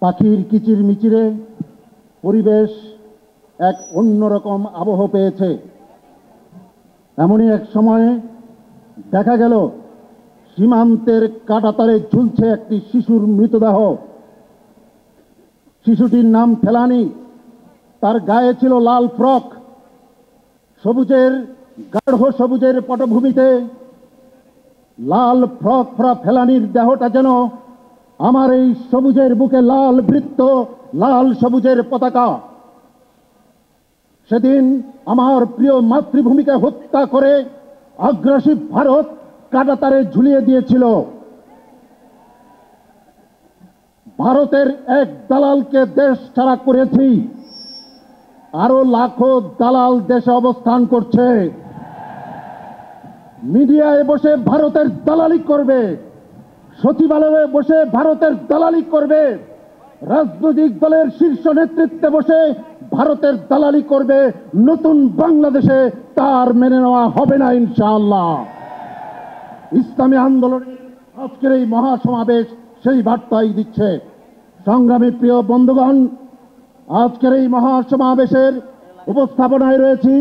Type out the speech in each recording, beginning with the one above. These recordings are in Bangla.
পাখির কিচিরমিচিরে পরিবেশ এক অন্যরকম আবহ পেয়েছে। এমনই এক সময়ে দেখা গেল সীমান্তের কাঁটাতারে ঝুলছে একটি শিশুর মৃতদেহ। শিশুটির নাম ফেলানি। তার গায়ে ছিল লাল ফ্রক। গাঢ় সবুজের পটভূমিতে লাল ফ্রক পরা ফেলানির দেহটা যেন আমার এই সবুজের বুকে লাল বৃত্ত, লাল সবুজের পতাকা। সেদিন আমার প্রিয় মাতৃভূমিকে হত্যা করে আগ্রাসী ভারত কাঁটাতারে ঝুলিয়ে দিয়েছিল। ভারতের এক দালালকে দেশ ছাড়া করেছি, আরো লাখো দালাল দেশে অবস্থান করছে। মিডিয়ায় বসে ভারতের দালালি করবে, সচিবালয়ে বসে ভারতের দালালি করবে, রাজনৈতিক দলের শীর্ষ নেতৃত্বে বসে ভারতের দালালি করবে। নতুন বাংলাদেশে তার মেনে নেওয়া হবে না ইনশাআল্লাহ। ইসলামী আন্দোলনের আজকের এই মহাসমাবেশ সেই বার্তাই দিচ্ছে। সংগ্রামী প্রিয় বন্ধুগণ, আজকের এই মহাসমাবেশের উপস্থাপনায় রয়েছি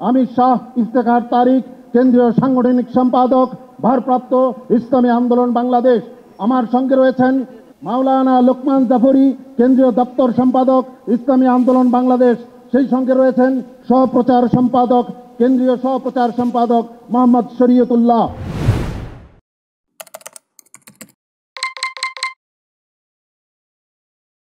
আমি শাহ ইফতেখার তারিক, কেন্দ্রীয় সাংগঠনিক সম্পাদক, ভারপ্রাপ্ত ইসলামী আন্দোলন বাংলাদেশ। আমার সঙ্গে রয়েছেন মাওলানা লোকমান জাফরি, কেন্দ্রীয় দপ্তর সম্পাদক, ইসলামী আন্দোলন বাংলাদেশ। সেই সঙ্গে রয়েছেন সহপ্রচার সম্পাদক, কেন্দ্রীয় সহপ্রচার সম্পাদক মোহাম্মদ শরীয়তুল্লাহ।